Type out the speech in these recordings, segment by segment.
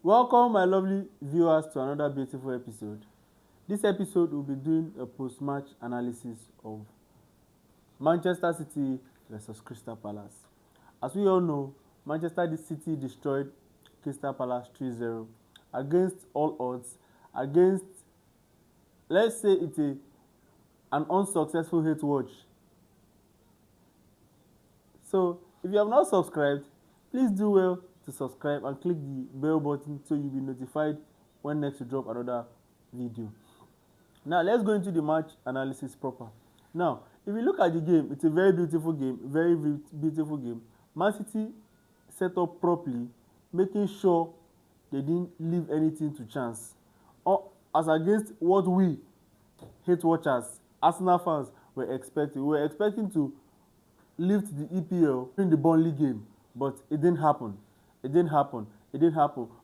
Welcome, my lovely viewers, to another beautiful episode. This episode will be doing a post-match analysis of Manchester City versus Crystal Palace. As we all know, Manchester City destroyed Crystal Palace 3-0 against all odds, against, let's say, an unsuccessful hate watch. So, if you have not subscribed, please do well to subscribe and click the bell button so you'll be notified when next we drop another video. Now, let's go into the match analysis proper. Now, if you look at the game, it's a very beautiful game, very beautiful game. Man City set up properly, making sure they didn't leave anything to chance. As against what we, hate watchers, Arsenal fans, were expecting. We were expecting to lift the EPL in the Burnley game, but it didn't happen. It didn't happen.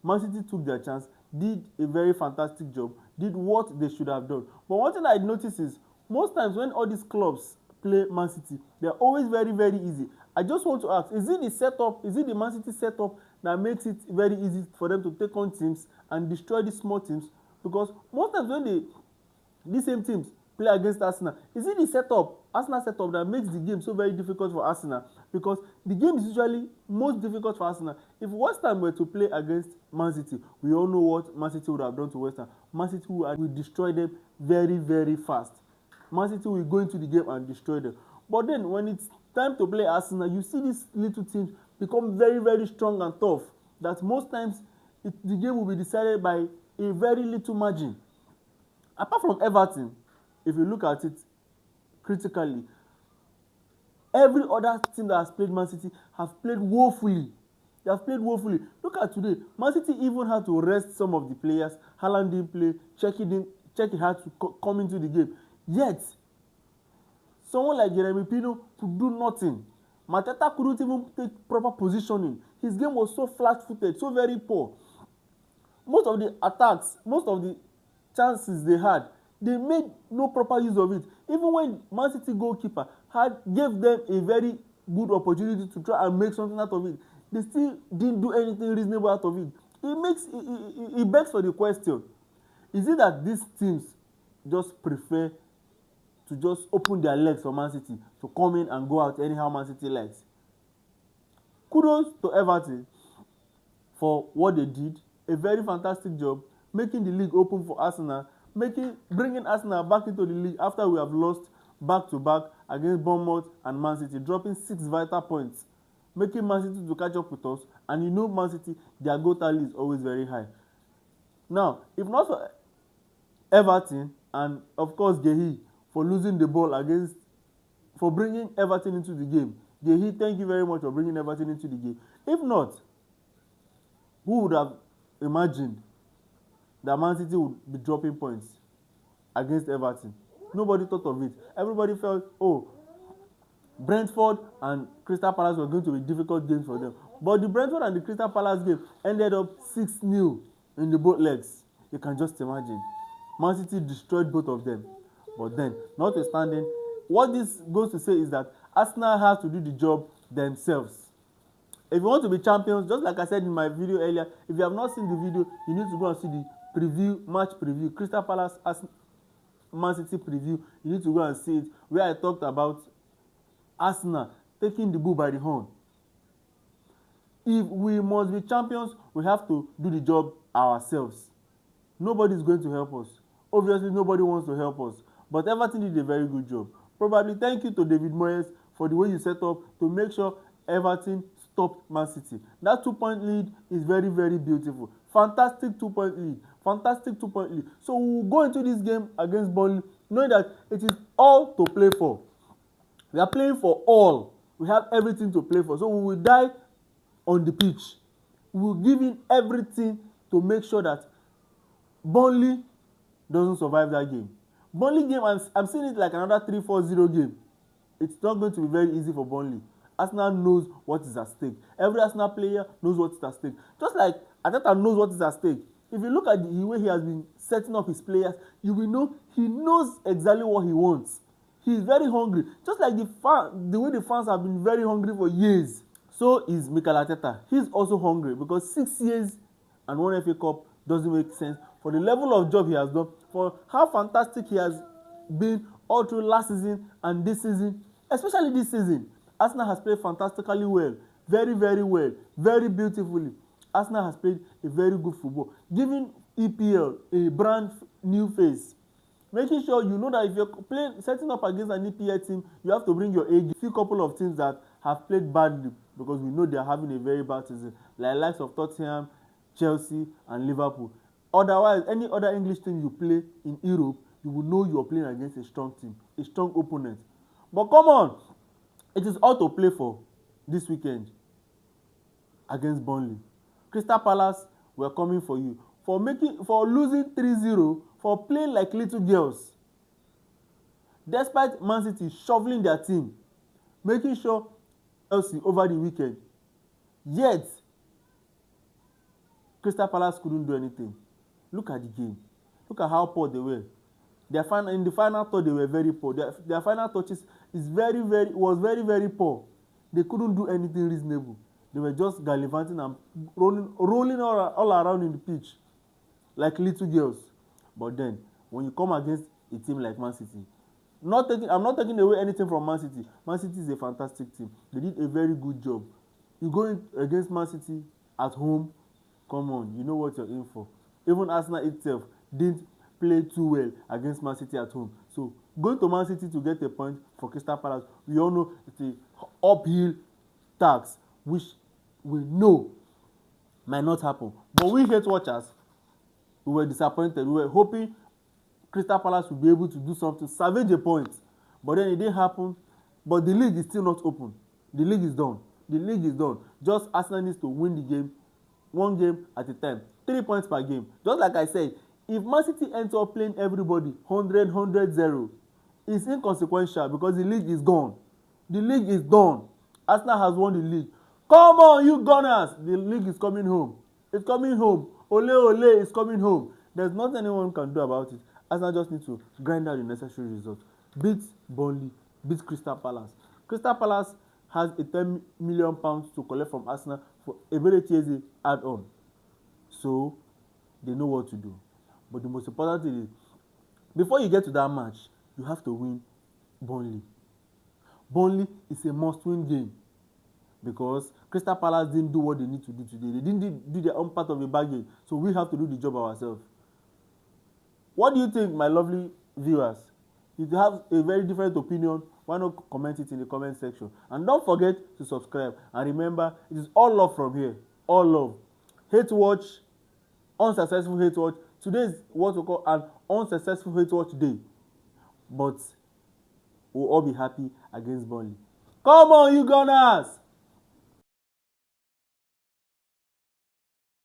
Man City took their chance, did a very fantastic job, did what they should have done. But one thing I noticed is most times when all these clubs play Man City, they are always very, very easy. I just want to ask, is it the setup, is it the Man City setup that makes it very easy for them to take on teams and destroy these small teams? Because most times when these same teams play against Arsenal, is it the Arsenal setup that makes the game so very difficult for Arsenal? Because the game is usually most difficult for Arsenal. If West Ham were to play against Man City, we all know what Man City would have done to West Ham. Man City will destroy them very, very fast. Man City will go into the game and destroy them. But then when it's time to play Arsenal, you see these little teams become very, very strong and tough, that most times the game will be decided by a very little margin. Apart from Everton, if you look at it critically, every other team that has played Man City have played woefully. They have played woefully. Look at today. Man City even had to rest some of the players. Haaland didn't play. Czech had to come into the game. Yet, someone like Jeremy Pino could do nothing. Mateta couldn't even take proper positioning. His game was so flat-footed, so very poor. Most of the attacks, most of the chances they had, they made no proper use of it. Even when Man City goalkeeper gave them a very good opportunity to try and make something out of it, they still didn't do anything reasonable out of it. It begs for the question: is it that these teams just prefer to just open their legs for Man City to come in and go out anyhow Man City likes? Kudos to Everton for what they did. A very fantastic job making the league open for Arsenal, bringing Arsenal back into the league after we have lost back-to-back against Bournemouth and Man City, dropping 6 vital points, making Man City to catch up with us. And you know Man City, their goal tally is always very high. Now, if not for Everton and of course Gehi for losing the ball for bringing Everton into the game, Gehi, thank you very much for bringing Everton into the game. If not, who would have imagined that Man City would be dropping points against Everton? Nobody thought of it. Everybody felt, oh, Brentford and Crystal Palace were going to be difficult games for them. But the Brentford and the Crystal Palace game ended up 6-0 in the both legs. You can just imagine. Man City destroyed both of them. But then, notwithstanding, what this goes to say is that Arsenal has to do the job themselves. If you want to be champions, just like I said in my video earlier, if you have not seen the video, you need to go and see the match preview, Crystal Palace Man City preview. You need to go and see it, where I talked about Arsenal taking the bull by the horn. If we must be champions, we have to do the job ourselves. Nobody is going to help us. Obviously, nobody wants to help us. But Everton did a very good job. Probably thank you to David Moyes for the way you set up to make sure Everton stopped Man City. That 2-point lead is very, very beautiful. Fantastic 2-point lead. So we will go into this game against Burnley knowing that it is all to play for. We are playing for all. We have everything to play for. So we will die on the pitch. We will give in everything to make sure that Burnley doesn't survive that game. Burnley game, I'm seeing it like another 3-4-0 game. It's not going to be very easy for Burnley. Arsenal knows what is at stake. Every Arsenal player knows what is at stake. Just like Arteta knows what is at stake. If you look at the way he has been setting up his players, you will know he knows exactly what he wants. He is very hungry. Just like the way the fans have been very hungry for years. So is Mikel Arteta. He's also hungry because 6 years and one FA Cup doesn't make sense for the level of job he has done, for how fantastic he has been all through last season and this season, especially this season. Arsenal has played fantastically well, very, very well, very beautifully. Arsenal has played a very good football, giving EPL a brand new face, making sure you know that if you're setting up against an EPL team, you have to bring your A game. Few couple of teams that have played badly because we know they are having a very bad season, like likes of Tottenham, Chelsea, and Liverpool. Otherwise, any other English team you play in Europe, you will know you are playing against a strong team, a strong opponent. But come on, it is all to play for this weekend against Burnley. Crystal Palace were coming for you for losing 3-0, for playing like little girls. Despite Man City shoveling their team, making sure Chelsea over the weekend, yet Crystal Palace couldn't do anything. Look at the game. Look at how poor they were. In the final third, they were very poor. Their final touches was very, very poor. They couldn't do anything reasonable. They were just gallivanting and rolling all around in the pitch like little girls. But then, when you come against a team like Man City, I'm not taking away anything from Man City. Man City is a fantastic team. They did a very good job. You go against Man City at home, come on, you know what you're in for. Even Arsenal itself didn't play too well against Man City at home. So going to Man City to get a point for Crystal Palace, we all know it's an uphill task, which we know might not happen. But we hate watchers. We were disappointed. We were hoping Crystal Palace would be able to do something, salvage a point. But then it didn't happen. But the league is still not open. The league is done. The league is done. Just Arsenal needs to win the game, one game at a time. 3 points per game. Just like I said, if Man City ends up playing everybody 100-0, it's inconsequential because the league is gone. The league is done. Arsenal has won the league. Come on, you Gunners! The league is coming home. It's coming home. Ole ole is coming home. There's nothing anyone can do about it. Arsenal just need to grind out the necessary results. Beat Burnley, beat Crystal Palace. Crystal Palace has a £10 million to collect from Arsenal for a very easy add-on. So, they know what to do. But the most important thing is, before you get to that match, you have to win Burnley. Burnley is a must-win game because Crystal Palace didn't do what they need to do today. They didn't do their own part of the bargain. So we have to do the job ourselves. What do you think, my lovely viewers? If you have a very different opinion, why not comment it in the comment section? And don't forget to subscribe. And remember, it is all love from here. All love. Hate watch, unsuccessful hate watch. Today is what we call an unsuccessful hate watch day. But we'll all be happy against Burnley. Come on, you Gunners!